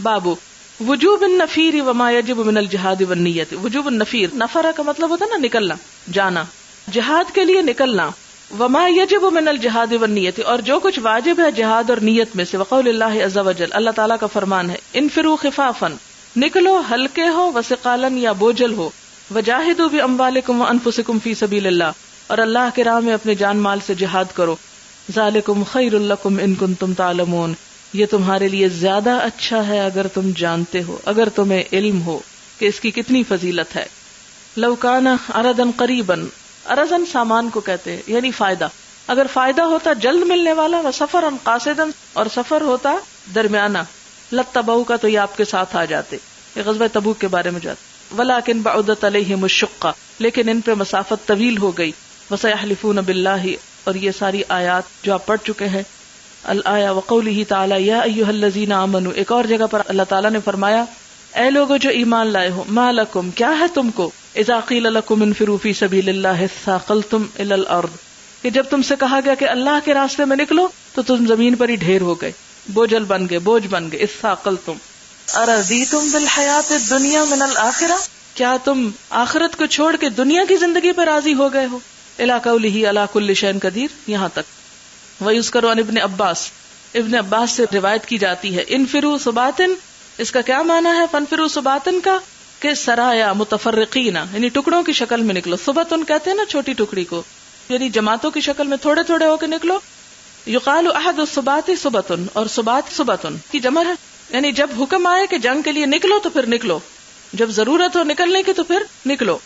بابو وجوب النفیر وما یجب من الجہاد والنیت. وجوب النفیر، نفر کا مطلب ہوتا ہے نا نکلنا، جانا، جہاد کے لیے نکلنا. وما یجب من الجہاد والنیت، اور جو کچھ واجب ہے جہاد اور نیت میں سے. وقول اللہ عز وجل، اللہ تعالیٰ کا فرمان ہے، انفروا خفافا، نکلو ہلکے ہو، وثقالا یا بوجھل ہو، وجاہدوا باموالکم وانفسکم فی سبیل اللہ، اور اللہ کے راہ میں اپنے جان مال سے جہاد کرو. ذالکم خیر لکم ان کنتم تعلمون، یہ تمہارے لیے زیادہ اچھا ہے اگر تم جانتے ہو، اگر تمہیں علم ہو کہ اس کی کتنی فضیلت ہے. لو کان عرضا قریبا، عرضا سامان کو کہتے ہیں یعنی فائدہ، اگر فائدہ ہوتا جلد ملنے والا، وسفرا قاصدا، اور سفر ہوتا درمیانہ، لتبعوک تو یہ آپ کے ساتھ آ جاتے. یہ غزوہ تبوک کے بارے میں جاتے. ولکن بعدت علیہم الشقہ، لیکن ان پہ مسافت طویل ہو گئی. وسیحلفون باللہ، اور یہ ساری آیات جو آپ پڑھ چکے ہیں. الآیہ وقولہ تعالی یا ایھا الذین آمنوا، ایک اور جگہ پر اللہ تعالیٰ نے فرمایا اے لوگو جو ایمان لائے ہو، ما لکم، کیا ہے تم کو، اذا قیل لکم انفروا فی سبیل اللہ اثاقلتم الی الارض، کہ جب تم سے کہا گیا کہ اللہ کے راستے میں نکلو تو تم زمین پر ہی ڈھیر ہو گئے، بوجھل بن گئے، بوجھ بن گئے. اثاقلتم ارضیتم بالحیات الدنیا من الآخرہ، کیا تم آخرت کو چھوڑ کے دنیا کی زندگی پر راضی ہو گئے ہو. الی قولہ علی کل شیء قدیر، یہاں تک. ویذکر عن ابن عباس، ابن عباس سے روایت کی جاتی ہے انفروا ثباتن، اس کا کیا معنی ہے فانفروا ثباتن کا، کہ سرایا متفرقین، یعنی ٹکڑوں کی شکل میں نکلو. ثبتن کہتے ہیں نا چھوٹی ٹکڑی کو، یعنی جماعتوں کی شکل میں تھوڑے تھوڑے ہو کے نکلو. یقال احد الثبات ثبتن، اور ثبات ثبتن کی جمع ہے، یعنی جب حکم آئے کہ جنگ کے لیے نکلو تو پھر نکلو، جب ضرورت ہو نکلنے کی تو پھر نکلو.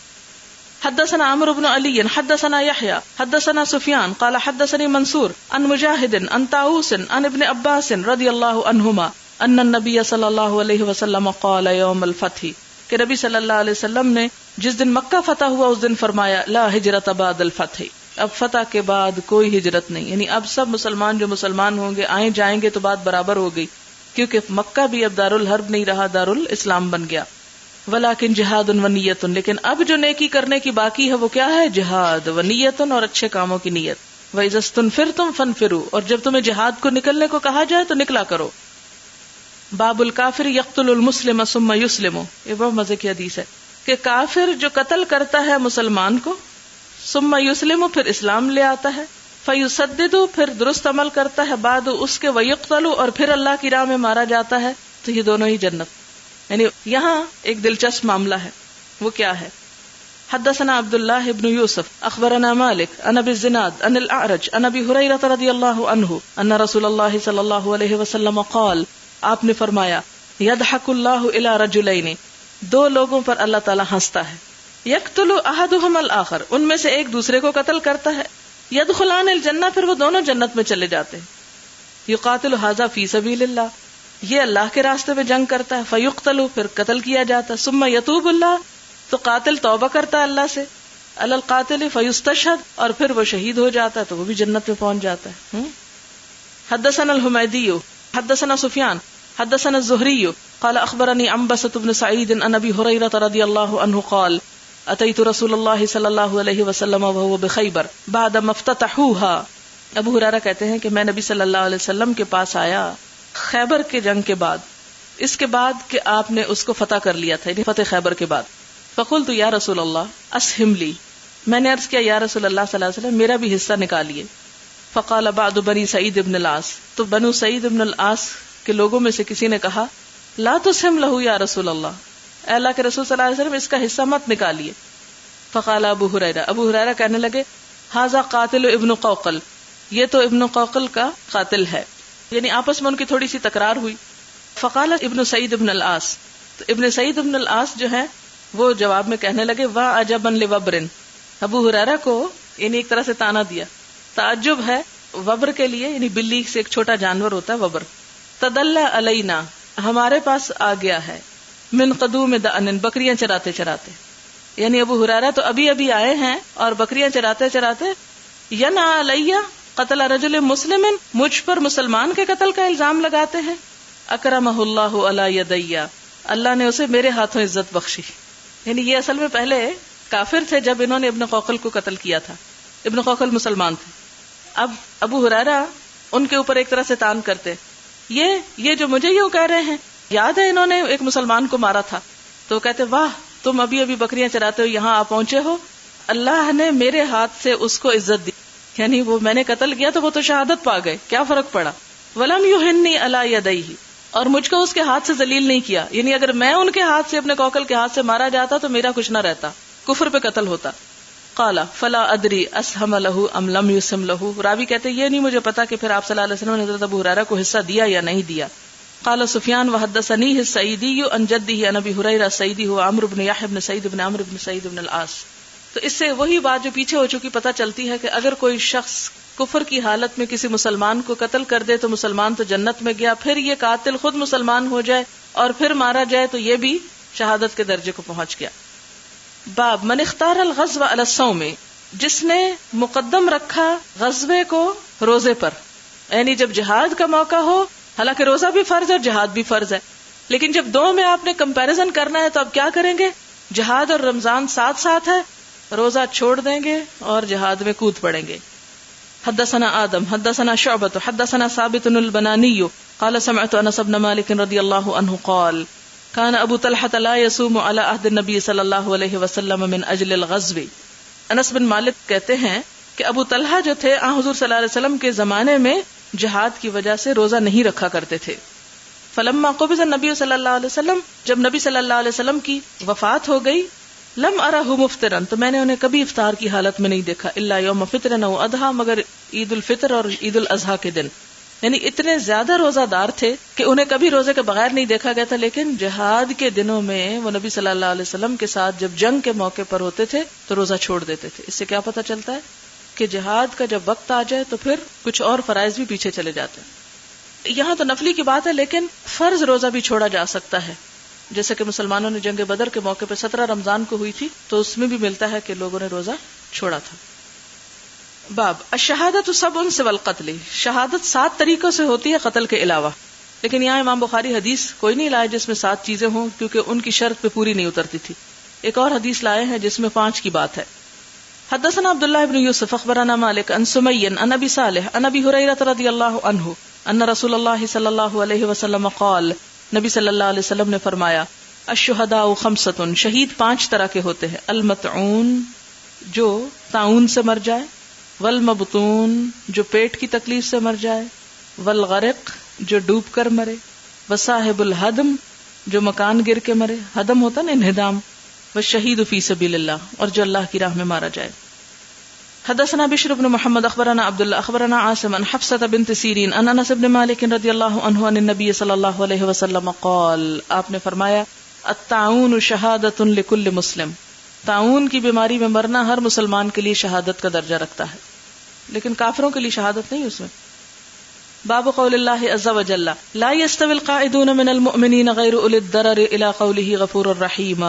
حدثنا عمرو بن علی حدثنا یحییٰ حدثنا سفیان قال حدثني منصور عن مجاہد عن طاووس عن ابن عباس رضی اللہ عنہما ان النبی صلی اللہ علیہ وسلم قال یوم الفتح، کہ نبی صلی اللہ علیہ وسلم نے جس دن مکہ فتح ہوا اس دن فرمایا لا ہجرت بعد الفتح، اب فتح کے بعد کوئی ہجرت نہیں، یعنی اب سب مسلمان جو مسلمان ہوں گے آئیں جائیں گے تو بات برابر ہو گئی، کیونکہ مکہ بھی اب دارالحرب نہیں رہا، دارالاسلام بن گیا. ولیکن جہاد و نیت، لیکن اب جو نیکی کرنے کی باقی ہے وہ کیا ہے، جہاد و نیت، اور اچھے کاموں کی نیت. وَإِذَا اسْتُنْفِرْتُمْ فَانْفِرُوا، اور جب تمہیں جہاد کو نکلنے کو کہا جائے تو نکلا کرو. باب الکافر یقتل المسلم ثم یسلم، یہ بہت مزے کی حدیث ہے کہ کافر جو قتل کرتا ہے مسلمان کو، ثم یسلم پھر اسلام لے آتا ہے، فیسدد پھر درست عمل کرتا ہے، بعد اس کے ویقتل اور پھر اللہ کی راہ میں مارا جاتا ہے، تو یہ دونوں ہی جنت. یعنی یہاں ایک دلچسپ معاملہ ہے، وہ کیا ہے. حدثنا عبد اللہ بن یوسف اخبرنا مالک عن ابی الزناد عن الاعرج عن ابی ہریرہ رضی اللہ عنہ ان رسول اللہ صلی اللہ علیہ وسلم قال، آپ نے فرمایا یضحک اللہ الی رجلین، دو لوگوں پر اللہ تعالی ہنستا ہے، یقتل احدہم الآخر، ان میں سے ایک دوسرے کو قتل کرتا ہے، یدخلان الجنہ، پھر وہ دونوں جنت میں چلے جاتے ہیں. یقاتل ھذا فی سبیل اللہ، یہ اللہ کے راستے میں جنگ کرتا ہے، فیقتل پھر قتل کیا جاتا ہے، ثم یتوب اللہ، تو قاتل توبہ کرتا ہے اللہ سے، علی القاتل فیستشہد، اور پھر وہ شہید ہو جاتا ہے تو وہ بھی جنت میں پہنچ جاتا ہے. حدثنا الحمیدی حدثنا سفیان حدثنا الزہری قال اخبرنی عنبسۃ بن سعید عن ابی ہریرہ رضی اللہ عنہ قال اتیت رسول اللہ صلی اللہ علیہ وسلم وهو بخیبر بعد ما افتتحوها. ابو ہریرہ کہتے ہیں کہ میں نبی صلی اللہ علیہ وسلم کے پاس آیا خیبر کے جنگ کے بعد، اس کے بعد کہ آپ نے اس کو فتح کر لیا تھا، یعنی فتح خیبر کے بعد. فقلت یا رسول اللہ اسہم لی، میں نے عرض کیا یا رسول اللہ صلی اللہ علیہ وسلم میرا بھی حصہ نکالیے. فقال بعض بنی سعید بن العاص، تو بنو سعید بن العاص کے لوگوں میں سے کسی نے کہا لا تسہم لہو یا رسول اللہ، اے اللہ کے رسول صلی اللہ علیہ وسلم اس کا حصہ مت نکالیے. فقال ابو ہریرہ کہنے لگے ھذا قاتل ابن قوقل، یہ تو ابن قوقل کا قاتل ہے، یعنی آپس میں ان کی تھوڑی سی تکرار ہوئی. فقال ابن سعید بن العاص، تو ابن سعید بن العاص جو ہے وہ جواب میں کہنے لگے واہ عجبا لوبر، ابو ہریرہ کو یعنی ایک طرح سے تانا دیا، تعجب ہے وبر کے لیے، یعنی بلی سے ایک چھوٹا جانور ہوتا ہے وبر. تدلى علینا، ہمارے پاس آ گیا ہے، من قدوم دأن، بکریاں چراتے چراتے، یعنی ابو ہریرہ تو ابھی ابھی آئے ہیں اور بکریاں چراتے چراتے، ینع علیہ قتل رجل مسلم، مجھ پر مسلمان کے قتل کا الزام لگاتے ہیں. اکرمہ اللہ علی یدی، اللہ نے اسے میرے ہاتھوں عزت بخشی. یعنی یہ اصل میں پہلے کافر تھے جب انہوں نے ابن قوقل کو قتل کیا تھا، ابن قوقل مسلمان تھے. اب ابو ہریرہ ان کے اوپر ایک طرح سے تان کرتے، یہ جو مجھے یوں کہہ رہے ہیں، یاد ہے انہوں نے ایک مسلمان کو مارا تھا تو کہتے واہ تم ابھی ابھی بکریاں چراتے ہو یہاں آپ پہنچے ہو، اللہ نے میرے ہاتھ سے اس کو عزت دی، یعنی وہ میں نے قتل کیا تو وہ تو شہادت پا گئے، کیا فرق پڑا. ولم یہنی علی یدیہ، اور مجھ کو اس کے ہاتھ سے ذلیل نہیں کیا، یعنی اگر میں ان کے ہاتھ سے اپنے کوکل کے ہاتھ سے مارا جاتا تو میرا کچھ نہ رہتا، کفر پہ قتل ہوتا. قال فلا ادری اسہم لہ ام لم یسم لہ، راوی کہتے یہ نہیں مجھے پتا کہ پھر آپ صلی اللہ علیہ وسلم نے حضرت ابو ہریرہ کو حصہ دیا یا نہیں دیا. قال سفیان وحدثنی السعیدی عن جدہ عن ابی ہریرہ السعیدی هو عمرو بن یحیی بن سعید بن عمرو بن سعید بن العاص. تو اس سے وہی بات جو پیچھے ہو چکی پتہ چلتی ہے کہ اگر کوئی شخص کفر کی حالت میں کسی مسلمان کو قتل کر دے تو مسلمان تو جنت میں گیا، پھر یہ قاتل خود مسلمان ہو جائے اور پھر مارا جائے تو یہ بھی شہادت کے درجے کو پہنچ گیا. باب من اختار الغزو علی الصوم، جس نے مقدم رکھا غزوے کو روزے پر، یعنی جب جہاد کا موقع ہو، حالانکہ روزہ بھی فرض ہے اور جہاد بھی فرض ہے، لیکن جب دو میں آپ نے کمپیریزن کرنا ہے تو آپ کیا کریں گے؟ جہاد اور رمضان ساتھ ساتھ ہے، روزہ چھوڑ دیں گے اور جہاد میں کود پڑیں گے. حدثنا آدم حدثنا شعبۃ حدثنا ثابت البنانی قال سمعت انس بن مالک رضی اللہ عنہ قال كان ابو طلحة لا يصوم على عهد النبي صلی اللہ علیہ وسلم من اجل الغزو. انس بن مالک کہتے ہیں کہ ابو طلحہ جو تھے حضور صلی اللہ علیہ وسلم کے زمانے میں جہاد کی وجہ سے روزہ نہیں رکھا کرتے تھے. فلما قبض النبی صلی اللہ علیہ وسلم، جب نبی صلی اللہ علیہ وسلم کی وفات ہو گئی، لم ارہ مفطرا، تو میں نے انہیں کبھی افطار کی حالت میں نہیں دیکھا، الا یوم فطر او اضحیٰ، مگر عید الفطر اور عید الاضحیٰ کے دن. یعنی اتنے زیادہ روزہ دار تھے کہ انہیں کبھی روزے کے بغیر نہیں دیکھا گیا تھا، لیکن جہاد کے دنوں میں وہ نبی صلی اللہ علیہ وسلم کے ساتھ جب جنگ کے موقع پر ہوتے تھے تو روزہ چھوڑ دیتے تھے. اس سے کیا پتہ چلتا ہے کہ جہاد کا جب وقت آ جائے تو پھر کچھ اور فرائض بھی پیچھے چلے جاتے ہیں. یہاں تو نفلی کی بات ہے، لیکن فرض روزہ بھی چھوڑا جا سکتا ہے، جیسے کہ مسلمانوں نے جنگ بدر کے موقع پہ 17 رمضان کو ہوئی تھی تو اس میں بھی ملتا ہے کہ لوگوں نے روزہ چھوڑا تھا. باب الشہادۃ سبع سوى القتل، شہادت 7 طریقوں سے ہوتی ہے قتل کے علاوہ، لیکن یہاں امام بخاری حدیث کوئی نہیں لائے جس میں 7 چیزیں ہوں، کیونکہ ان کی شرط پہ پوری نہیں اترتی تھی. ایک اور حدیث لائے ہیں جس میں 5 کی بات ہے. حدثنا عبداللہ بن یوسف اخبرنا مالک عن سمی عن ابی صالح عن ابی ہریرہ رضی اللہ عنہ ان رسول اللہ صلی اللہ علیہ وسلم قال، نبی صلی اللہ علیہ وسلم نے فرمایا، الشہداء 5، شہید 5 طرح کے ہوتے ہیں. المطعون، جو طاعون سے مر جائے، والمبطون، جو پیٹ کی تکلیف سے مر جائے، والغرق، جو ڈوب کر مرے، وصاحب الہدم، جو مکان گر کے مرے، ہدم ہوتا نا انہدام، والشہید فی سبیل اللہ، اور جو اللہ کی راہ میں مارا جائے. حدثنا بشر بن محمد اخبرنا عبداللہ اخبرنا عاصم عن حفصة بنت سیرین عن انس بن مالک رضی اللہ عنہ عن النبی صلی اللہ علیہ وسلم قال، آپ نے فرمایا، الطاعون شہادۃ لکل مسلم، طاعون کی بیماری میں مرنا ہر مسلمان کے لیے شہادت کا درجہ رکھتا ہے، لیکن کافروں کے لیے شہادت نہیں اس میں. باب قول اللہ عز وجل لا يستوي القاعدون من المؤمنین غیر اولی الضرر الی قولہ غفور الرحیم.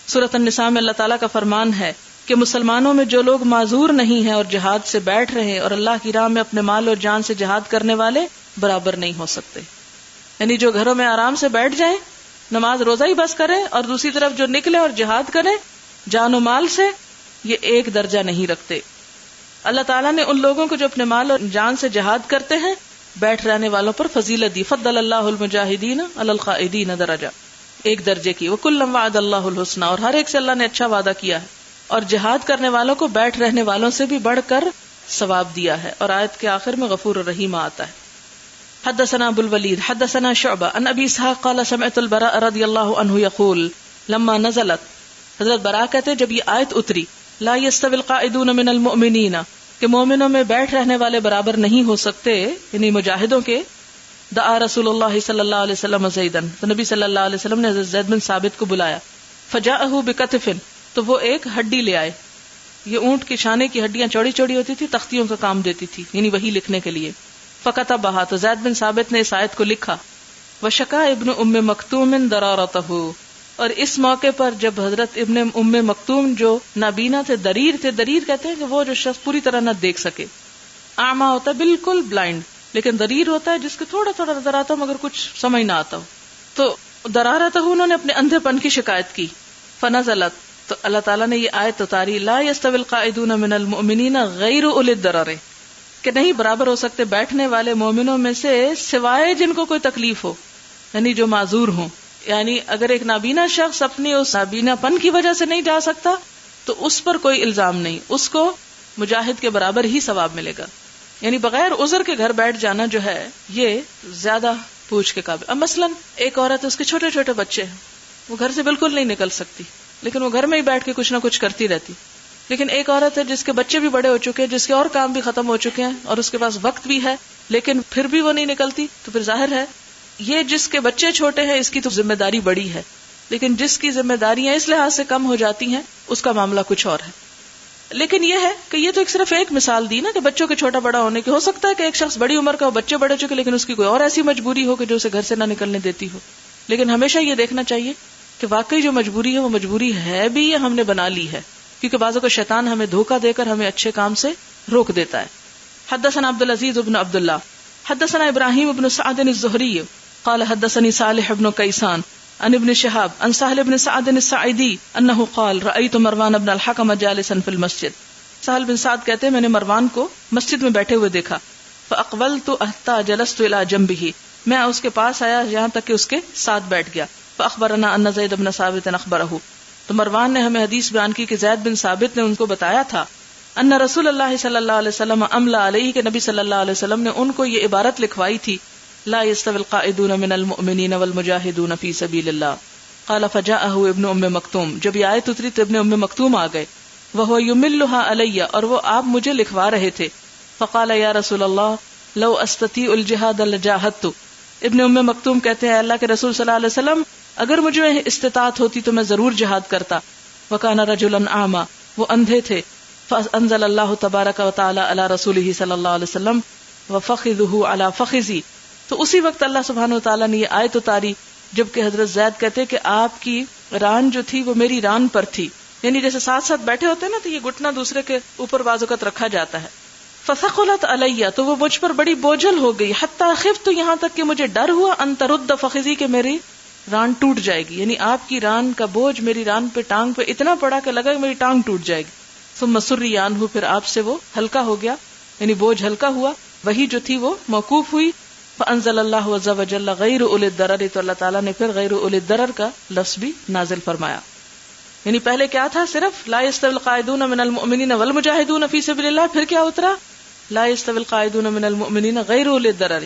سورۃ النساء میں اللہ تعالیٰ کا فرمان ہے کہ مسلمانوں میں جو لوگ معذور نہیں ہیں اور جہاد سے بیٹھ رہے اور اللہ کی راہ میں اپنے مال اور جان سے جہاد کرنے والے برابر نہیں ہو سکتے. یعنی جو گھروں میں آرام سے بیٹھ جائیں، نماز روزہ ہی بس کریں، اور دوسری طرف جو نکلے اور جہاد کریں جان و مال سے، یہ ایک درجہ نہیں رکھتے. اللہ تعالیٰ نے ان لوگوں کو جو اپنے مال اور جان سے جہاد کرتے ہیں بیٹھ رہنے والوں پر فضیلت دی. فضل اللہ المجاہدین علی القائدین درجہ، ایک درجے کی. وکلا وعد اللہ الحسنی، اور ہر ایک سے اللہ نے اچھا وعدہ کیا ہے، اور جہاد کرنے والوں کو بیٹھ رہنے والوں سے بھی بڑھ کر ثواب دیا ہے. اور آیت کے آخر میں غفور الرحیم آتا ہے. حدثنا ابو الولید حدثنا شعبہ عن ابی اسحاق قال سمعت البراء رضی اللہ عنہ یقول لما نزلت، حضرت براء کہتے جب یہ آیت اتری، لا يستوي القاعدون من المؤمنین، کہ مومنوں میں بیٹھ رہنے والے برابر نہیں ہو سکتے، یعنی مجاہدوں کے، دعا رسول اللہ صلی اللہ علیہ وسلم زیدن، تو نبی صلی اللہ علیہ وسلم نے حضرت زید بن ثابت کو بلایا. فجاءہ بکتف، تو وہ ایک ہڈی لے آئے. یہ اونٹ کے شانے کی ہڈیاں چوڑی چوڑی ہوتی تھی، تختیوں کا کام دیتی تھی، یعنی وہی لکھنے کے لیے. فکتبہا، تو زید بن ثابت نے اس آیت کو لکھا. وشکا ابن ام مکتوم ضرارتہ، اور اس موقع پر جب حضرت ابن ام مکتوم جو نابینا تھے، دریر تھے، دریر کہتے ہیں کہ وہ جو شخص پوری طرح نہ دیکھ سکے، اعمیٰ ہوتا ہے بالکل بلائنڈ، لیکن دریر ہوتا ہے جس کے تھوڑا تھوڑا نظر آتا ہو مگر کچھ سمجھ نہ آتا ہو. تو ضرارتہ انہوں نے اپنے اندھے پن کی شکایت کی. فنزلت، تو اللہ تعالیٰ نے یہ آیت اتاری، لا يستوي القاعدون من المؤمنین غیر اولی الضرر، کہ نہیں برابر ہو سکتے بیٹھنے والے مومنوں میں سے سوائے جن کو کوئی تکلیف ہو. یعنی جو معذور ہوں. یعنی اگر ایک نابینا شخص اپنی اس نابینا پن کی وجہ سے نہیں جا سکتا تو اس پر کوئی الزام نہیں, اس کو مجاہد کے برابر ہی ثواب ملے گا. یعنی بغیر عذر کے گھر بیٹھ جانا جو ہے یہ زیادہ پوچھ کے قابل. اب مثلاً ایک عورت, اس کے چھوٹے چھوٹے بچے ہیں, وہ گھر سے بالکل نہیں نکل سکتی, لیکن وہ گھر میں ہی بیٹھ کے کچھ نہ کچھ کرتی رہتی. لیکن ایک عورت ہے جس کے بچے بھی بڑے ہو چکے ہیں, جس کے اور کام بھی ختم ہو چکے ہیں, اور اس کے پاس وقت بھی ہے, لیکن پھر بھی وہ نہیں نکلتی, تو پھر ظاہر ہے یہ جس کے بچے چھوٹے ہیں اس کی تو ذمہ داری بڑی ہے, لیکن جس کی ذمہ داریاں اس لحاظ سے کم ہو جاتی ہیں اس کا معاملہ کچھ اور ہے. لیکن یہ ہے کہ یہ تو صرف ایک مثال دی نا کہ بچوں کے چھوٹا بڑا ہونے کی. ہو سکتا ہے کہ ایک شخص بڑی عمر کا ہو, بچے بڑے چکے, لیکن اس کی کوئی اور ایسی مجبوری ہو کہ جو اسے گھر سے نہ نکلنے دیتی ہو. لیکن ہمیشہ یہ دیکھنا چاہیے کہ واقعی جو مجبوری ہے وہ مجبوری ہے بھی یا ہم نے بنا لی ہے, کیونکہ بعضوں کو شیطان ہمیں دھوکہ دے کر ہمیں اچھے کام سے روک دیتا ہے. حدثنا عبدالعزیز بن عبداللہ حدثنا ابراہیم بن سعد الزہری قال حدثني صالح بن کیسان عن ابن شہاب عن سہل بن سعد الساعدی انه قال رأيت مروان بن الحکم جالسا في المسجد. سہل بن سعد کہتے ہیں میں نے مروان کو مسجد میں بیٹھے ہوئے دیکھا. فاقبلت حتى جلست الى جنبه, میں اس کے پاس آیا یہاں تک کہ اس کے ساتھ بیٹھ گیا. فاخبرنا ان زید بن ثابت اخبره, تو مروان نے ہمیں حدیث بیان کی کہ زید بن ثابت نے ان کو بتایا تھا ان رسول اللہ صلی اللہ علیہ وسلم املا علیہ, کہ نبی صلی اللہ علیہ وسلم نے ان کو یہ عبارت لکھوائی تھی لا يستوي القائدون من المؤمنین والمجاہدون فی سبیل اللہ. قال فجاءه ابن ام مکتوم, جب یہ آیت اتری تو ابن ام مکتوم آ گئے. وهو يملها علی, اور وہ آپ مجھے لکھوا رہے تھے. فقال یا رسول اللہ لو استطيع الجهاد لجاهدت. ابن ام مکتوم کہتے ہیں اللہ کے رسول صلی اللہ علیہ وسلم اگر مجھے استطاعت ہوتی تو میں ضرور جہاد کرتا. وكان رجلا اعمى, وہ اندھے تھے. فانزل اللہ تبارک وتعالی علی رسولہ صلی اللہ علیہ وسلم وفخذه على فخذی, تو اسی وقت اللہ سبحانہ وتعالی نے یہ آیت اتاری جبکہ حضرت زید کہتے کہ آپ کی ران جو تھی وہ میری ران پر تھی. یعنی جیسے ساتھ ساتھ بیٹھے ہوتے ہیں نا تو یہ گھٹنا دوسرے کے اوپر بعض اوقات رکھا جاتا ہے. فثقلت علی, تو وہ مجھ پر بڑی بوجھل ہو گئی. حتی خفت, تو یہاں تک کہ مجھے ڈر ہوا ان ترد فخذی, کہ میری ران ٹوٹ جائے گی. یعنی آپ کی ران کا بوجھ میری ران پہ ٹانگ پہ اتنا پڑا کہ لگا کہ میری ٹانگ ٹوٹ جائے گی. ثم سری عنہ, پھر آپ سے وہ ہلکا ہو گیا, یعنی بوجھ ہلکا ہوا, وہی جو تھی وہ موقوف ہوئی. فانزل اللہ عز وجل غیر اولی الضرر, تو اللہ تعالیٰ نے پھر غیر اولی الضرر کا لفظ بھی نازل فرمایا. یعنی پہلے کیا تھا صرف لا يستوي القاعدون من المؤمنین والمجاہدون فی سبیل اللہ, پھر کیا اترا لا يستوي القاعدون من المؤمنین غیر اولی الضرر.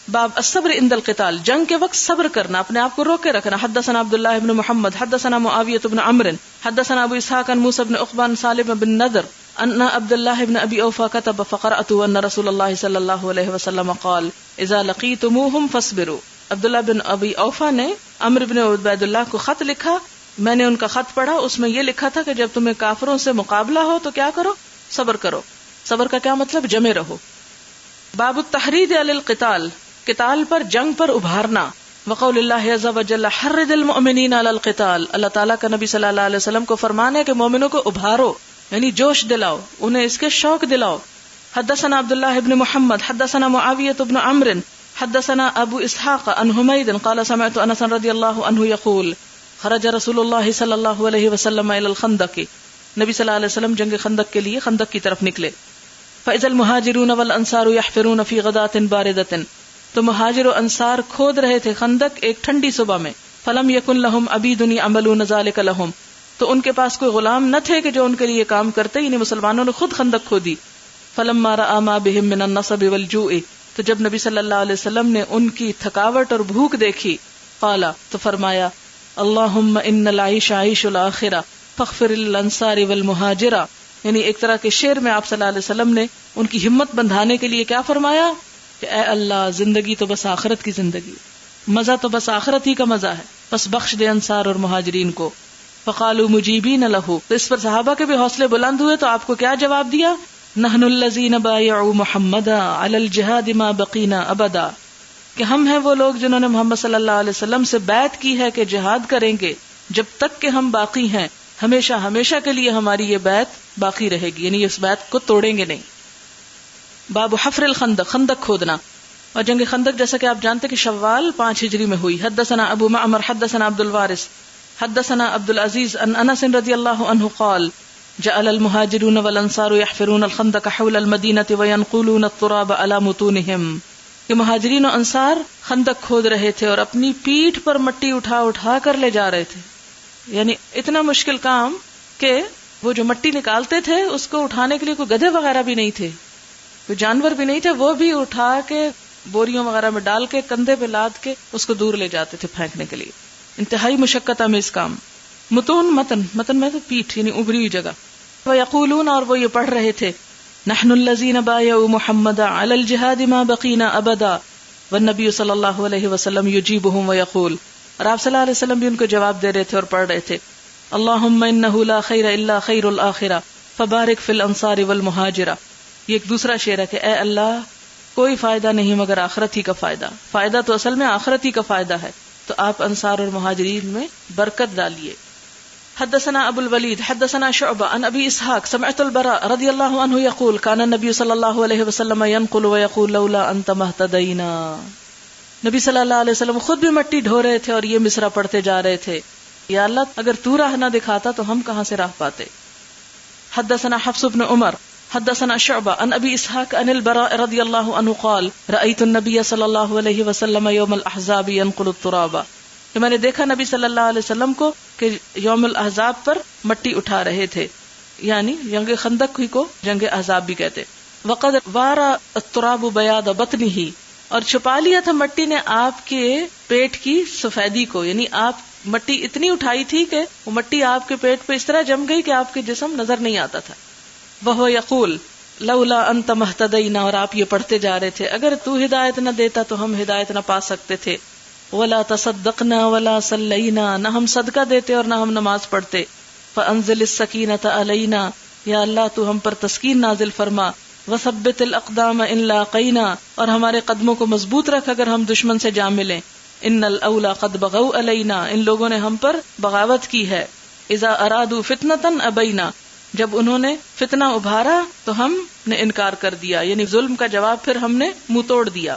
باب الصبر عند القتال, جنگ کے وقت صبر کرنا, اپنے آپ کو روکے رکھنا. حدثنا عبداللہ بن محمد حدثنا معاویہ بن عمرو حدثنا ابو اسحاق عن موسى بن عقبہ عن سالم بن نضر ان عبد الله بن ابي اوفى كتب فقرأت ان رسول الله صلی اللہ علیہ وسلم قال اذا لقيتموهم فاصبروا. عبداللہ بن ابی اوفا نے عمرو بن عبید اللہ کو خط لکھا, میں نے ان کا خط پڑھا, اس میں یہ لکھا تھا کہ جب تمہیں کافروں سے مقابلہ ہو تو کیا کرو, صبر کرو. صبر کا کیا مطلب, جمے رہو. باب التحرید علی القتال, قتال پر جنگ پر ابھارنا. وقول اللہ عز وجل حرد المؤمنین علی القتال, اللہ تعالیٰ کا نبی صلی اللہ علیہ وسلم کو فرمان ہے کہ مومنوں کو ابھارو, یعنی جوش دلاؤ, انہیں اس کے شوق دلاؤ. حدثنا عبداللہ بن محمد حدثنا معاویہ بن عمرو حدثنا ابو اسحاق عن حمید قال سمعت انس رضی اللہ عنہ یقول خرج رسول اللہ صلی اللہ علیہ وسلم الى الخندق, نبی صلی اللہ علیہ وسلم جنگ خندق کے لیے خندق کی طرف نکلے. فاذا المہاجرون والانصار يحفرون في غداة باردة, تو مہاجر و انصار کھود رہے تھے خندق ایک ٹھنڈی صبح میں. فلم یکن لهم عبید یعملون ذلك لهم, تو ان کے پاس کوئی غلام نہ تھے کہ جو ان کے لیے کام کرتے, یعنی مسلمانوں نے خود خندق کھودی. فلما رأى ما بهم من النصب والجوع, تو جب نبی صلی اللہ علیہ وسلم نے ان کی تھکاوٹ اور بھوک دیکھی, قال, تو فرمایا اللہم ان العیش عیش الآخرہ فاغفر للانصار والمہاجرہ. یعنی ایک طرح کے شعر میں آپ صلی اللہ علیہ وسلم نے ان کی ہمت بندھانے کے لیے کیا فرمایا کہ اے اللہ, زندگی تو بس آخرت کی زندگی, مزہ تو بس آخرت ہی کا مزہ ہے, بس بخش دے انصار اور مہاجرین کو. فقالوا مجیبین لہ, تو اس پر صحابہ کے بھی حوصلے بلند ہوئے, تو آپ کو کیا جواب دیا, نحن الذین بایعوا محمدا علی الجہاد ما بقینا ابدا, کہ ہم ہیں وہ لوگ جنہوں نے محمد صلی اللہ علیہ وسلم سے بیعت کی ہے کہ جہاد کریں گے جب تک کہ ہم باقی ہیں, ہمیشہ ہمیشہ کے لیے ہماری یہ بیعت باقی رہے گی, یعنی اس بیعت کو توڑیں گے نہیں. باب حفر الخندق, خندق کھودنا. اور جنگ خندق جیسا کہ آپ جانتے کہ شوال 5 ہجری میں ہوئی. حدثنا ابو معمر حدثنا عبد الوارث حدثنا عبد العزیز ان انس رضی اللہ عنہ قال جعل المہاجرون والانصار يحفرون الخندق حول المدینة وينقلون التراب على متونهم. کہ مہاجرین و انصار خندق کھود رہے تھے اور اپنی پیٹھ پر مٹی اٹھا اٹھا کر لے جا رہے تھے. یعنی اتنا مشکل کام کہ وہ جو مٹی نکالتے تھے اس کو اٹھانے کے لیے کوئی گدھے وغیرہ بھی نہیں تھے, کوئی جانور بھی نہیں تھے, وہ بھی اٹھا کے بوریوں وغیرہ میں ڈال کے کندھے پہ لاد کے اس کو دور لے جاتے تھے پھینکنے کے لیے. انتہائی مشقت آمیز کام. متون متن میں تو پیٹھ یعنی ابری ہوئی جگہ. وَيَقُولُونَ اور وہ یہ پڑھ رہے تھے نحن الذين بايعوا محمدا على الجهاد ما بقينا ابدا والنبي صلی اللہ علیہ وسلم يجيبهم ويقول, اور آپ صلی اللہ علیہ وسلم بھی ان کو جواب دے رہے تھے اور پڑھ رہے تھے اللهم انه لا خير الا خير الاخره فبارك في الانصار والمهاجره. یہ ایک دوسرا شعر ہے کہ اے اللہ کوئی فائدہ نہیں مگر آخرت ہی کا فائدہ. فائدہ تو اصل میں آخرت ہی کا فائدہ ہے, تو آپ انصار اور مہاجرین میں برکت ڈالیے. حدثنا ابو الولید حدثنا شعبہ عن ابی اسحاق سمعت البراء رضی اللہ عنہ یقول کان النبی صلی اللہ علیہ وسلم ينقل ويقول لولا انت مهتدینا. نبی صلی اللہ علیہ وسلم خود بھی مٹی ڈھو رہے تھے اور یہ مصرع پڑھتے جا رہے تھے, یا اللہ اگر تو راہ نہ دکھاتا تو ہم کہاں سے راہ پاتے. حدثنا حفص بن عمر حدثنا شعبہ عن ابی اسحاق عن البراء رضی اللہ عنہ قال رأيت النبي صلی اللہ علیہ وسلم یوم الاحزاب ينقل التراب, کہ میں نے دیکھا نبی صلی اللہ علیہ وسلم کو کہ یوم الاحزاب پر مٹی اٹھا رہے تھے, یعنی جنگ خندق ہی کو جنگ احزاب بھی کہتے. وقد وارا التراب بیاض بطنہ, اور چھپا لیا تھا مٹی نے آپ کے پیٹ کی سفیدی کو, یعنی آپ مٹی اتنی اٹھائی تھی کہ وہ مٹی آپ کے پیٹ پہ اس طرح جم گئی کہ آپ کے جسم نظر نہیں آتا تھا. وہو یقول لولا انت مہتدینا, اور آپ یہ پڑھتے جا رہے تھے اگر تو ہدایت نہ دیتا تو ہم ہدایت نہ پا سکتے تھے. ولا تصدقنا ولا صلینا, نہ ہم صدقہ دیتے اور نہ ہم نماز پڑھتے. فانزل السکینۃ علینا, یا اللہ تو ہم پر تسکین نازل فرما. وثبت الاقدام ان لاقینا, اور ہمارے قدموں کو مضبوط رکھ اگر ہم دشمن سے جا ملیں. ان الاولی قد بغوا علینا, ان لوگوں نے ہم پر بغاوت کی ہے. اذا ارادوا فتنۃ ابینا, جب انہوں نے فتنہ ابھارا تو ہم نے انکار کر دیا, یعنی ظلم کا جواب پھر ہم نے منہ توڑ دیا.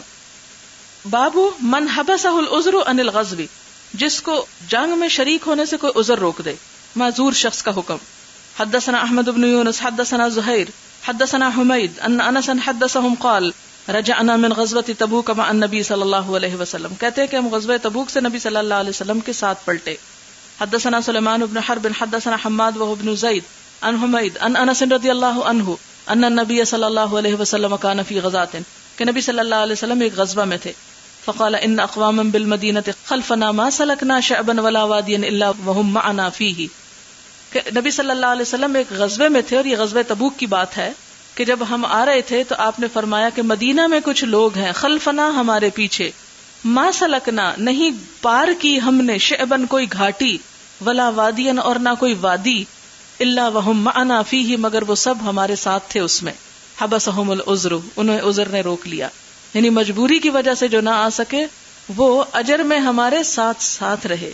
بابو من حبسہ العذر عن الغزو, جس کو جنگ میں شریک ہونے سے کوئی عذر روک دے, معذور شخص کا حکم. حدثنا احمد بن یونس حدثنا زہیر حدثنا حمید ان انس حدثهم قال رجعنا من غزوۃ تبوک مع النبی صلی اللہ علیہ وسلم, کہتے ہیں کہ ہم غزوہ تبوک سے نبی صلی اللہ علیہ وسلم کے ساتھ پلٹے. حدثنا سلیمان بن حرب حدثنا حماد وهو بن زید عن حمید ان انس رضی اللہ عنہ ان النبی صلی اللہ علیہ وسلم کان فی غزوۃ, کہ نبی صلی اللہ علیہ وسلم ایک غزوہ میں تھے. فقال ان اقواما بالمدینۃ خلفنا ما سلکنا شعبا ولا وادیا الا وهم معنا فیہ, کہ نبی صلی اللہ علیہ وسلم ایک غزوے میں تھے, اور یہ غزوہ تبوک کی بات ہے کہ جب ہم آ رہے تھے تو آپ نے فرمایا کہ مدینہ میں کچھ لوگ ہیں, خلفنا ہمارے پیچھے, ما سلکنا نہیں پار کی ہم نے, شعبا کوئی گھاٹی, ولا وادیا اور نہ کوئی وادی, الا وهم معنا فیہ مگر وہ سب ہمارے ساتھ تھے اس میں. حبسہم العذر, انہیں عذر نے روک لیا, یعنی مجبوری کی وجہ سے جو نہ آ سکے وہ اجر میں ہمارے ساتھ ساتھ رہے,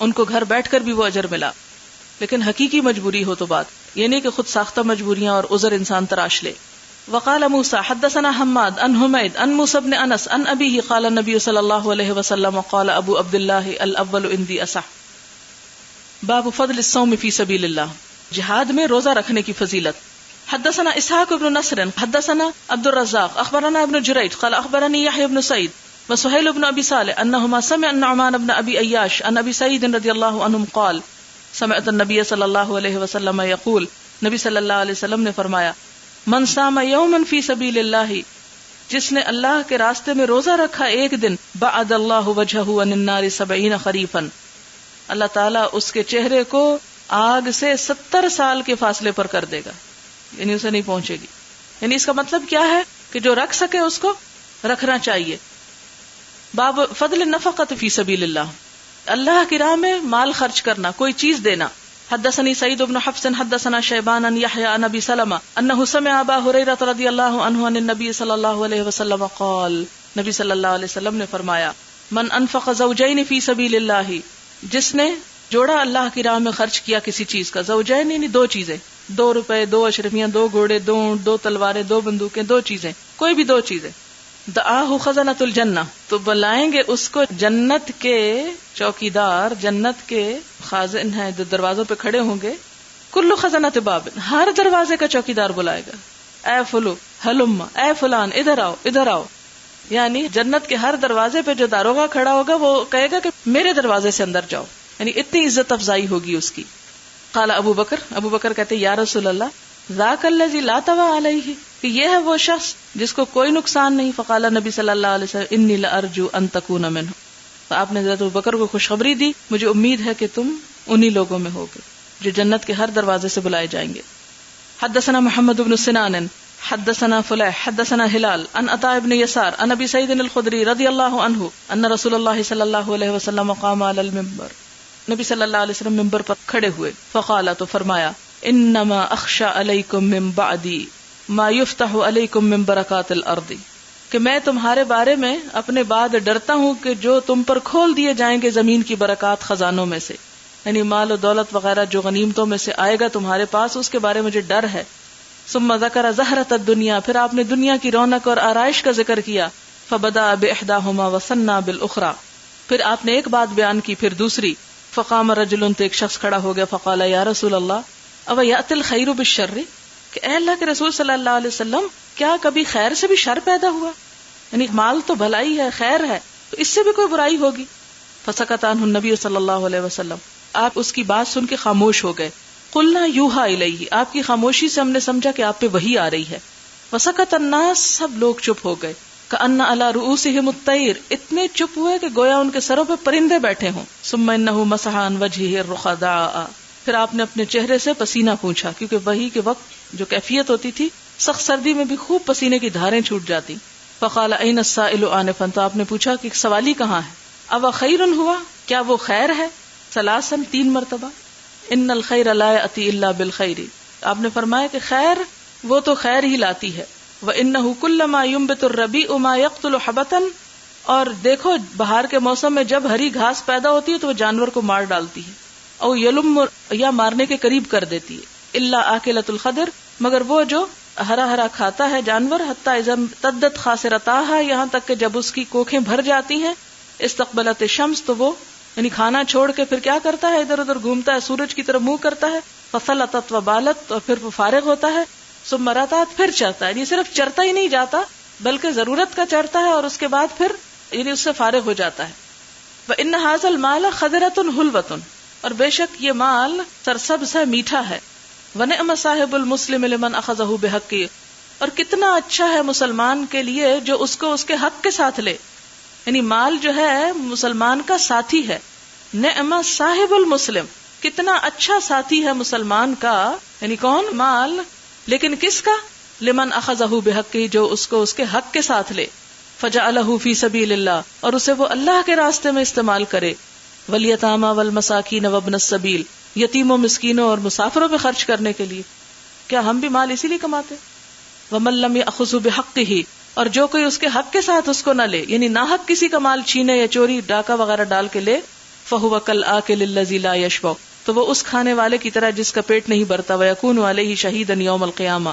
ان کو گھر بیٹھ کر بھی وہ اجر ملا. لیکن حقیقی مجبوری ہو تو بات یہ نہیں کہ خود ساختہ مجبوریاں اور عذر انسان تراش لے. وقال موسیٰ حدثنا حماد ان حمید ان موسیٰ بن انس ان ابیہ قال النبی صلی اللہ علیہ وسلم قال ابو عبداللہ الاول اندی اصح. باب فضل الصوم فی سبیل اللہ, جہاد میں روزہ رکھنے کی فضیلت. حدثنا اسحاق بن نصر حدثنا عبد الرزاق اخبرنا ابن جریج قال اخبرني يحيى بن سعيد وسهيل بن ابي صالح انهما سمع النعمان بن ابي اياش عن ابي سعيد رضي الله عنهم قال سمعت النبي صلى الله عليه وسلم يقول, نبی صلی اللہ علیہ وسلم نے فرمایا من صام يوما في سبيل الله, جس نے اللہ کے راستے میں روزہ رکھا ایک دن, بعد الله وجهه عن النار 70 خريفا, اللہ تعالیٰ اس کے چہرے کو آگ سے 70 سال کے فاصلے پر کر دے گا, یعنی اسے نہیں پہنچے گی. یعنی اس کا مطلب کیا ہے کہ جو رکھ سکے اس کو رکھنا چاہیے. باب فضل النفقۃ فی سبیل اللہ, اللہ کی راہ میں مال خرچ کرنا, کوئی چیز دینا. حدثني سعيد بن حفص حدثنا شيبان عن يحيى عن ابي سلمة انه سمع ابا هريرة رضي الله عنه عن النبي صلى الله عليه وسلم قال, نبی صلی اللہ علیہ وسلم نے فرمایا من انفق زوجین فی سبیل اللہ, جس نے جوڑا اللہ کی راہ میں خرچ کیا کسی چیز کا, زوجین یعنی دو چیزیں, 2 روپے, 2 اشرفیاں, 2 گھوڑے, 2 اونٹ, 2 تلواریں, 2 بندوقیں, 2 چیزیں, کوئی بھی 2 چیزیں. دعاہ خزنۃ الجنہ, تو بلائیں گے اس کو جنت کے چوکیدار, جنت کے خازن ہیں جو دروازوں پہ کھڑے ہوں گے. کل خزنۃ باب, ہر دروازے کا چوکیدار بلائے گا, اے فلو ہلم, اے فلان ادھر آؤ ادھر آؤ. یعنی جنت کے ہر دروازے پہ جو داروغہ کھڑا ہوگا وہ کہے گا کہ میرے دروازے سے اندر جاؤ، یعنی اتنی عزت افزائی ہوگی اس کی. قال ابو بکر کہتے یا رسول اللہ ذاک الذی لا توا علیہ، کہ یہ ہے وہ شخص جس کو کوئی نقصان نہیں. فقال نبی صلی اللہ علیہ وسلم انی لارجو ان تکون منہ، تو آپ نے حضرت ابو بکر کو خوشخبری دی، مجھے امید ہے کہ تم انہی لوگوں میں ہوگے جو جنت کے ہر دروازے سے بلائے جائیں گے. حدثنا محمد بن سنان حدثنا فلیح حدثنا ہلال عن عطاء بن یسار عن ابی سعید الخدری رضی اللہ عنہ ان رسول اللہ صلی اللہ علیہ وسلم قام علی المنبر، نبی صلی اللہ علیہ وسلم منبر پر کھڑے ہوئے. فقال، تو فرمایا انما اخشى علیکم من بعدی ما یفتح علیکم من برکات الارض، کہ میں تمہارے بارے میں اپنے بعد ڈرتا ہوں کہ جو تم پر کھول دیے جائیں گے زمین کی برکات خزانوں میں سے، یعنی مال و دولت وغیرہ جو غنیمتوں میں سے آئے گا تمہارے پاس، اس کے بارے میں مجھے ڈر ہے. ثم ذکر زہرۃ الدنیا، پھر آپ نے دنیا کی رونق اور آرائش کا ذکر کیا. فبدأ بإحداہما وثنى بالأخرى، پھر آپ نے ایک بات بیان کی پھر دوسری. فقام رجل، تو ایک شخص کھڑا ہو گیا. فقال یا رسول اللہ او یأتی الخیر بالشر، کہ اے اللہ کے رسول صلی اللہ علیہ وسلم کیا کبھی خیر سے بھی شر پیدا ہوا؟ یعنی مال تو بھلائی ہے، خیر ہے، تو اس سے بھی کوئی برائی ہوگی؟ فسکت عنہ النبی صلی اللہ علیہ وسلم، آپ اس کی بات سن کے خاموش ہو گئے. قلنا یوحا الیہ، آپ کی خاموشی سے ہم نے سمجھا کہ آپ پہ وحی آ رہی ہے. وسکت الناس، سب لوگ چپ ہو گئے. کأن علی رؤوسہم الطیر، اتنے چپ ہوئے کہ گویا ان کے سروں پہ پرندے بیٹھے ہوں. ثم انہ مسح عن وجہہ الرخداء، پھر آپ نے اپنے چہرے سے پسینہ پوچھا، کیونکہ وحی کے وقت جو کیفیت ہوتی تھی، سخت سردی میں بھی خوب پسینے کی دھاریں چھوٹ جاتی. فقال این السائل آنفا، تو آپ نے پوچھا کہ سوالی کہاں ہے؟ او خیر ہوا، کیا وہ خیر ہے؟ ثلاثاً، 3 مرتبہ. ان الخیر لا یأتی الا بالخیر، آپ نے فرمایا کہ خیر وہ تو خیر ہی لاتی ہے. وانہ کلما ینبت الربیع ما یقتل حبتا، اور دیکھو بہار کے موسم میں جب ہری گھاس پیدا ہوتی ہے تو وہ جانور کو مار ڈالتی ہے. او یلم، یا مارنے کے قریب کر دیتی ہے. الا آکلۃ الخضر، مگر وہ جو ہرا ہرا کھاتا ہے جانور، حتی اذا امتدت خاصرتاها، یہاں تک کہ جب اس کی کوکھیں بھر جاتی ہیں. استقبلت الشمس، تو وہ یعنی کھانا چھوڑ کے پھر کیا کرتا ہے؟ ادھر ادھر گھومتا ہے، سورج کی طرف منہ کرتا ہے. فصلتت وبالت، اور پھر وہ فارغ ہوتا ہے. ثم رتعت، پھر چرتا ہے. یہ صرف چرتا ہی نہیں جاتا بلکہ ضرورت کا چرتا ہے، اور اس کے بعد پھر یعنی اس سے فارغ ہو جاتا ہے. وان ھذا المال خضرۃ حلوۃ، اور بے شک یہ مال سرسبز ہے، میٹھا ہے. ونعم صاحب المسلم لمن اخذہ بحقہ، اور کتنا اچھا ہے مسلمان کے لیے جو اس کو اس کے حق کے ساتھ لے. یعنی مال جو ہے مسلمان کا ساتھی ہے. نعم صاحب المسلم، کتنا اچھا ساتھی ہے مسلمان کا، یعنی کون؟ مال. لیکن کس کا؟ لمن اخذہ بحقہ، جو اس کو اس کے حق کے ساتھ لے. فجعلہ فی سبیل اللہ، اور اسے وہ اللہ کے راستے میں استعمال کرے. والیتامی والمساکین وابن السبیل، یتیموں، مسکینوں اور مسافروں پہ خرچ کرنے کے لیے. کیا ہم بھی مال اسی لیے کماتے؟ ومن لم یأخذ بحقہ، اور جو کوئی اس کے حق کے ساتھ اس کو نہ لے، یعنی ناحق کسی کا مال چھینے یا چوری ڈاکہ وغیرہ ڈال کے لے. فہو کالآکل الذی لا یشبع، تو وہ اس کھانے والے کی طرح جس کا پیٹ نہیں بھرتا. ویکون علیہ شہیدا یوم القیامہ،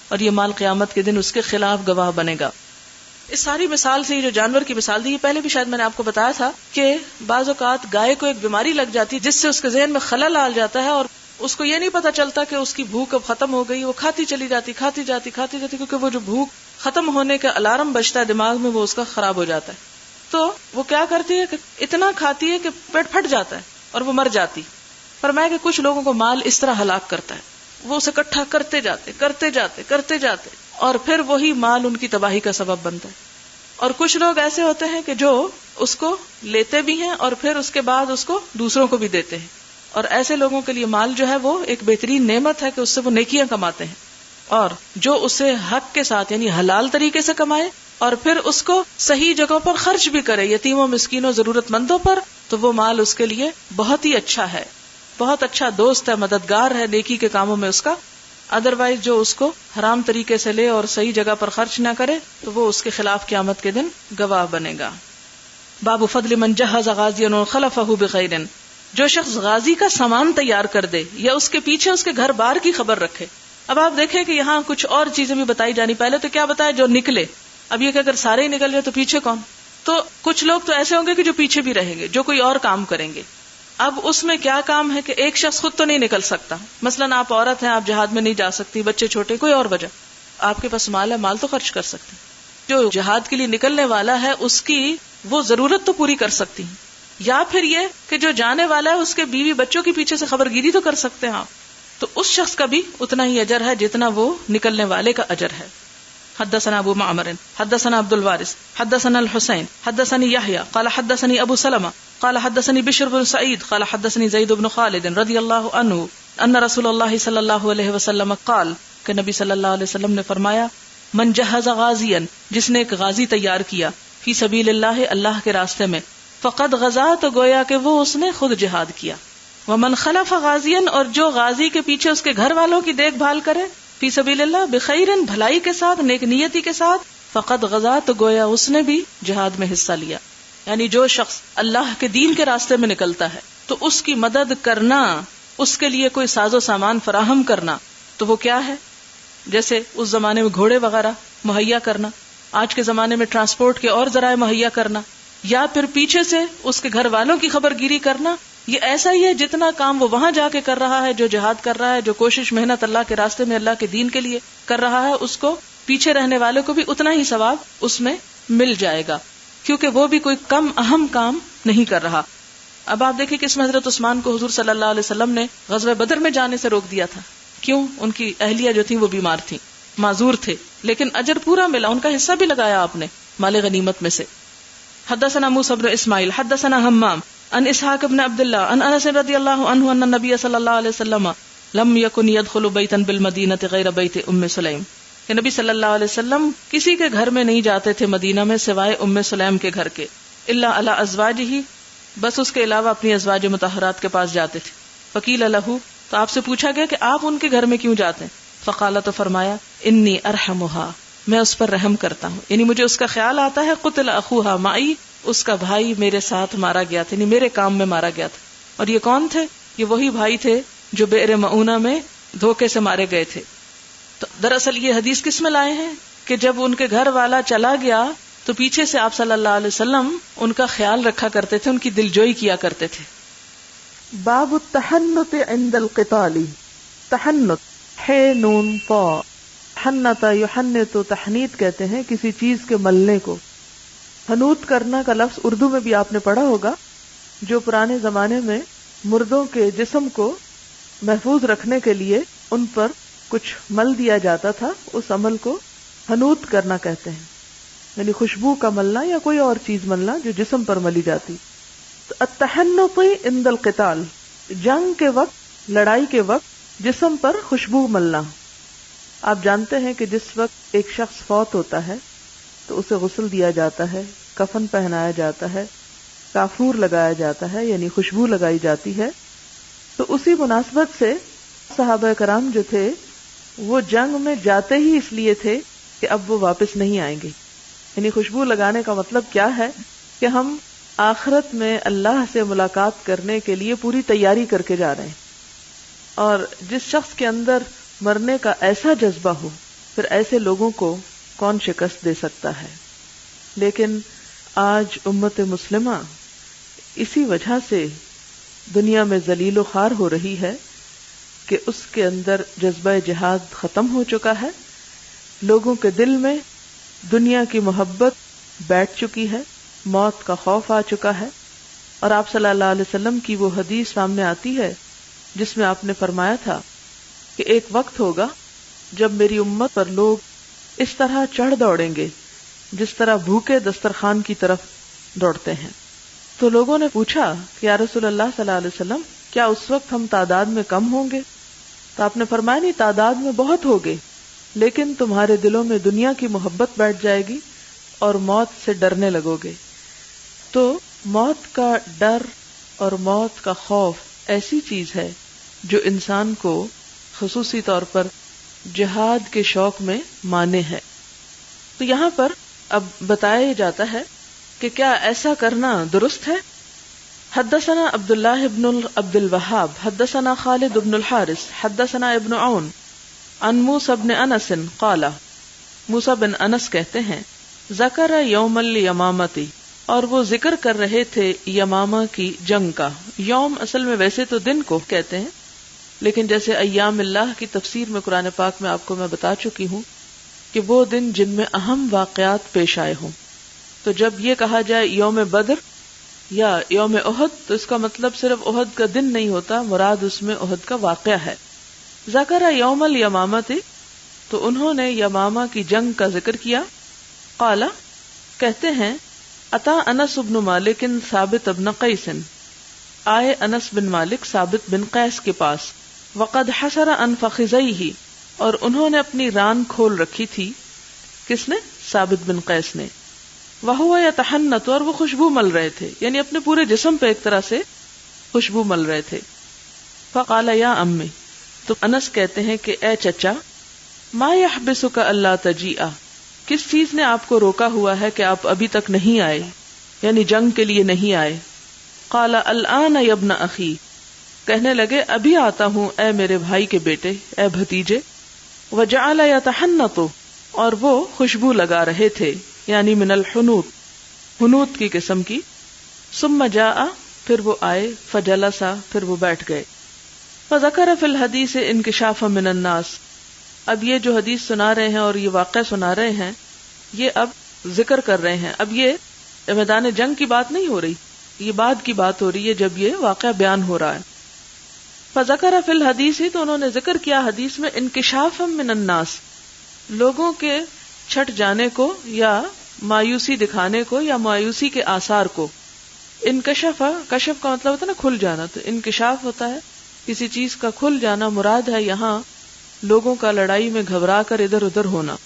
اور یہ مال قیامت کے دن اس کے خلاف گواہ بنے گا. اس ساری مثال سے یہ جو جانور کی مثال دی، یہ پہلے بھی شاید میں نے آپ کو بتایا تھا کہ بعض اوقات گائے کو ایک بیماری لگ جاتی ہے جس سے اس کے ذہن میں خلل آ جاتا ہے، اور اس کو یہ نہیں پتا چلتا کہ اس کی بھوک اب ختم ہو گئی. وہ کھاتی چلی جاتی کیونکہ وہ جو بھوک ختم ہونے کا الارم بجتا ہے دماغ میں، وہ اس کا خراب ہو جاتا ہے. تو وہ کیا کرتی ہے کہ اتنا کھاتی ہے کہ پیٹ پھٹ جاتا ہے اور وہ مر جاتی. فرمایا کہ کچھ لوگوں کو مال اس طرح ہلاک کرتا ہے، وہ اسے اکٹھا کرتے جاتے اور پھر وہی مال ان کی تباہی کا سبب بنتا ہے. اور کچھ لوگ ایسے ہوتے ہیں کہ جو اس کو لیتے بھی ہیں اور پھر اس کے بعد اس کو دوسروں کو بھی دیتے ہیں. اور ایسے لوگوں کے لیے مال جو ہے وہ ایک بہترین نعمت ہے کہ اس سے وہ نیکیاں کماتے ہیں. اور جو اسے حق کے ساتھ یعنی حلال طریقے سے کمائے اور پھر اس کو صحیح جگہوں پر خرچ بھی کرے، یتیموں، مسکینوں، ضرورت مندوں پر، تو وہ مال اس کے لیے بہت ہی اچھا ہے، بہت اچھا دوست ہے، مددگار ہے نیکی کے کاموں میں اس کا. ادروائز جو اس کو حرام طریقے سے لے اور صحیح جگہ پر خرچ نہ کرے تو وہ اس کے خلاف قیامت کے دن گواہ بنے گا. باب فضل من جہز غازیا خلفہ بخیر، جو شخص غازی کا سامان تیار کر دے یا اس کے پیچھے اس کے گھر بار کی خبر رکھے. اب آپ دیکھیں کہ یہاں کچھ اور چیزیں بھی بتائی جانی. پہلے تو کیا بتایا؟ جو نکلے. اب یہ کہ اگر سارے ہی نکل جائے تو پیچھے کون؟ تو کچھ لوگ تو ایسے ہوں گے کہ جو پیچھے بھی رہیں گے، جو کوئی اور کام کریں گے. اب اس میں کیا کام ہے کہ ایک شخص خود تو نہیں نکل سکتا. مثلاً آپ عورت ہیں، آپ جہاد میں نہیں جا سکتی، بچے چھوٹے، کوئی اور وجہ، آپ کے پاس مال ہے، مال تو خرچ کر سکتے. جو جہاد کے لیے نکلنے والا ہے اس کی وہ ضرورت تو پوری کر سکتی ہیں، یا پھر یہ کہ جو جانے والا ہے اس کے بیوی بچوں کے پیچھے سے خبرگیری تو کر سکتے ہیں آپ، تو اس شخص کا بھی اتنا ہی اجر ہے جتنا وہ نکلنے والے کا اجر ہے. حدثنا ابو معمر حدثنا عبد الوارث حدثنا الحسین حدثني يحيى قال حدثني ابو سلمة قال حدثني بشر بن سعيد قال حدثني زید بن خالد رضی اللہ عنہ ان رسول اللہ صلی اللہ علیہ وسلم قال کہ نبی صلی اللہ علیہ وسلم نے فرمایا من جہز غازیا جس نے ایک غازی تیار کیا فی سبیل اللہ اللہ کے راستے میں فقد غزا تو گویا کہ وہ اس نے خود جہاد کیا. ومن خلف غازیا اور جو غازی کے پیچھے اس کے گھر والوں کی دیکھ بھال کرے فی سبیل اللہ بخیر بھلائی کے ساتھ نیک نیتی کے ساتھ فقد غزا تو گویا اس نے بھی جہاد میں حصہ لیا. یعنی جو شخص اللہ کے دین کے راستے میں نکلتا ہے تو اس کی مدد کرنا، اس کے لیے کوئی ساز و سامان فراہم کرنا، تو وہ کیا ہے؟ جیسے اس زمانے میں گھوڑے وغیرہ مہیا کرنا، آج کے زمانے میں ٹرانسپورٹ کے اور ذرائع مہیا کرنا، یا پھر پیچھے سے اس کے گھر والوں کی خبر گیری کرنا. یہ ایسا ہی ہے جتنا کام وہ وہاں جا کے کر رہا ہے، جو جہاد کر رہا ہے، جو کوشش محنت اللہ کے راستے میں اللہ کے دین کے لیے کر رہا ہے، اس کو پیچھے رہنے والے کو بھی اتنا ہی ثواب اس میں مل جائے گا، کیونکہ وہ بھی کوئی کم اہم کام نہیں کر رہا. اب آپ دیکھیں کہ اس میں حضرت عثمان کو حضور صلی اللہ علیہ وسلم نے غزوہ بدر میں جانے سے روک دیا تھا. کیوں؟ ان کی اہلیہ جو تھی وہ بیمار تھی، معذور تھے، لیکن اجر پورا ملا، ان کا حصہ بھی لگایا آپ نے مال غنیمت میں سے. حدثنا موسى بن اسماعیل حدثنا حمام عن اسحاق بن عبد الله عن انس رضی اللہ عنہ ان النبي صلی اللہ علیہ وسلم لم يكن يدخل بيتا بالمدینہ غیر بیت ام سلیم، کہ نبی صلی اللہ علیہ وسلم کسی کے گھر میں نہیں جاتے تھے مدینہ میں سوائے ام سلیم کے گھر کے، الا علی ازواجہ، بس اس کے علاوہ اپنی ازواج مطہرات کے پاس جاتے تھے. فقیل لہ، تو آپ سے پوچھا گیا کہ آپ ان کے گھر میں کیوں جاتے ہیں؟ فقال، تو فرمایا انی ارحمها، میں اس پر رحم کرتا ہوں، یعنی مجھے اس کا خیال آتا ہے. قتل اخوها معی، اس کا بھائی میرے ساتھ مارا گیا تھا، یعنی میرے کام میں مارا گیا تھا. اور یہ کون تھے؟ یہ وہی بھائی تھے جو بئر معونہ میں دھوکے سے مارے گئے تھے. تو دراصل یہ حدیث کس میں لائے ہیں کہ جب ان کے گھر والا چلا گیا تو پیچھے سے آپ صلی اللہ علیہ وسلم ان کا خیال رکھا کرتے تھے، ان کی دلجوئی کیا کرتے تھے. باب التحنت عند القتال. تحنت ہے نون طا، حنت یحنت تحنیت کہتے ہیں کسی چیز کے ملنے کو. حنوت کرنا کا لفظ اردو میں بھی آپ نے پڑھا ہوگا، جو پرانے زمانے میں مردوں کے جسم کو محفوظ رکھنے کے لیے ان پر کچھ مل دیا جاتا تھا، اس عمل کو حنوت کرنا کہتے ہیں، یعنی خوشبو کا ملنا یا کوئی اور چیز ملنا جو جسم پر ملی جاتی. تو التحنط عند القتال، جنگ کے وقت، لڑائی کے وقت جسم پر خوشبو ملنا. آپ جانتے ہیں کہ جس وقت ایک شخص فوت ہوتا ہے تو اسے غسل دیا جاتا ہے، کفن پہنایا جاتا ہے، کافور لگایا جاتا ہے، یعنی خوشبو لگائی جاتی ہے. تو اسی مناسبت سے صحابہ کرام جو تھے وہ جنگ میں جاتے ہی اس لیے تھے کہ اب وہ واپس نہیں آئیں گے. یعنی خوشبو لگانے کا مطلب کیا ہے کہ ہم آخرت میں اللہ سے ملاقات کرنے کے لیے پوری تیاری کر کے جا رہے ہیں. اور جس شخص کے اندر مرنے کا ایسا جذبہ ہو، پھر ایسے لوگوں کو کون شکست دے سکتا ہے. لیکن آج امت مسلمہ اسی وجہ سے دنیا میں ذلیل و خوار ہو رہی ہے کہ اس کے اندر جذبہ جہاد ختم ہو چکا ہے. لوگوں کے دل میں دنیا کی محبت بیٹھ چکی ہے، موت کا خوف آ چکا ہے. اور آپ صلی اللہ علیہ وسلم کی وہ حدیث سامنے آتی ہے جس میں آپ نے فرمایا تھا کہ ایک وقت ہوگا جب میری امت پر لوگ اس طرح چڑھ دوڑیں گے جس طرح بھوکے دسترخوان کی طرف دوڑتے ہیں. تو لوگوں نے پوچھا کہ یا رسول اللہ صلی اللہ علیہ وسلم، کیا اس وقت ہم تعداد میں کم ہوں گے؟ تو آپ نے فرمایا نہیں، تعداد میں بہت ہوگے، لیکن تمہارے دلوں میں دنیا کی محبت بیٹھ جائے گی اور موت سے ڈرنے لگو گے. تو موت کا ڈر اور موت کا خوف ایسی چیز ہے جو انسان کو خصوصی طور پر جہاد کے شوق میں مانے ہے. تو یہاں پر اب بتایا جاتا ہے کہ کیا ایسا کرنا درست ہے. حدثنا عبداللہ ابن عبد الوہاب حدثنا خالد ابن الحارث حدثنا ابن عون عن موسیٰ بن انس قال، موسیٰ بن انس کہتے ہیں، ذکر یوم الیمامتی، اور وہ ذکر کر رہے تھے یمامہ کی جنگ کا. یوم اصل میں ویسے تو دن کو کہتے ہیں، لیکن جیسے ایام اللہ کی تفسیر میں قرآن پاک میں آپ کو میں بتا چکی ہوں کہ وہ دن جن میں اہم واقعات پیش آئے ہوں. تو جب یہ کہا جائے یوم بدر یا یوم احد تو اس کا مطلب صرف احد کا دن نہیں ہوتا، مراد اس میں احد کا واقعہ ہے. ذکر یوم الیمامۃ، تو انہوں نے یمامہ کی جنگ کا ذکر کیا. قال، کہتے ہیں اتا انس بن مالک ثابت بن قیس، آئے انس بن مالک ثابت بن قیس کے پاس. وقد حسر عن فخذیہ، اور انہوں نے اپنی ران کھول رکھی تھی. کس نے؟ ثابت بن قیس نے. وہو یتحنط، اور وہ خوشبو مل رہے تھے، یعنی اپنے پورے جسم پہ ایک طرح سے خوشبو مل رہے تھے. فقال یا امی، تو انس کہتے ہیں کہ اے چچا، ما یحبسک الا تجیء، کس چیز نے آپ کو روکا ہوا ہے کہ آپ ابھی تک نہیں آئے، یعنی جنگ کے لیے نہیں آئے. قال الآن یا ابن اخی، کہنے لگے ابھی آتا ہوں اے میرے بھائی کے بیٹے، اے بھتیجے. وجعل یتحنط، اور وہ خوشبو لگا رہے تھے، یعنی من الحنوط، حنوط کی قسم کی. ثم جاء، پھر وہ آئے. فجلس، پھر وہ بیٹھ گئے. فذکر فی الحدیث انکشافا من الناس، اب یہ جو حدیث سنا رہے ہیں اور یہ واقعہ سنا رہے ہیں یہ اب ذکر کر رہے ہیں. اب یہ میدان جنگ کی بات نہیں ہو رہی، یہ بعد کی بات ہو رہی ہے جب یہ واقعہ بیان ہو رہا ہے. فذکر فی الحدیث، تو انہوں نے ذکر کیا حدیث میں انکشافا من الناس، لوگوں کے چھٹ جانے کو یا مایوسی دکھانے کو یا مایوسی کے آثار کو. انکشف، کشف کا مطلب ہوتا ہے نا کھل جانا، تو انکشاف ہوتا ہے کسی چیز کا کھل جانا. مراد ہے یہاں لوگوں کا لڑائی میں گھبرا کر ادھر ادھر ہونا.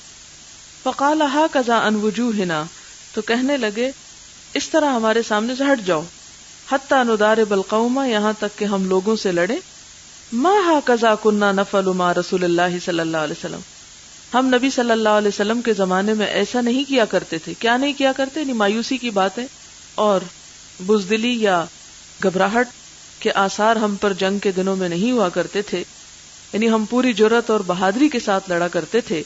فقال ھکذا عن وجوہنا، تو کہنے لگے اس طرح ہمارے سامنے سے ہٹ جاؤ. حتی ندارب القوم، یہاں تک کہ ہم لوگوں سے لڑیں. ما ھکذا کنا نفعل مع رسول اللہ صلی اللہ علیہ وسلم، ہم نبی صلی اللہ علیہ وسلم کے زمانے میں ایسا نہیں کیا کرتے تھے. کیا نہیں کیا کرتے؟ یعنی مایوسی کی باتیں اور بزدلی یا گھبراہٹ کے آثار ہم پر جنگ کے دنوں میں نہیں ہوا کرتے تھے، یعنی ہم پوری جرأت اور بہادری کے ساتھ لڑا کرتے تھے.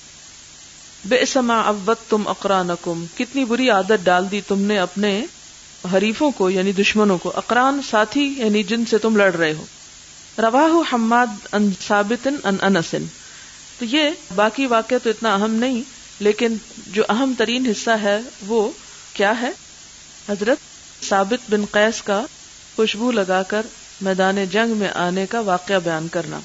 بئس ما عودتم اقرانکم، کتنی بری عادت ڈال دی تم نے اپنے حریفوں کو یعنی دشمنوں کو. اقران ساتھی یعنی جن سے تم لڑ رہے ہو. رواہ حماد عن ثابت عن انس، تو یہ باقی واقعہ تو اتنا اہم نہیں، لیکن جو اہم ترین حصہ ہے وہ کیا ہے؟ حضرت ثابت بن قیس کا خوشبو لگا کر میدان جنگ میں آنے کا واقعہ بیان کرنا.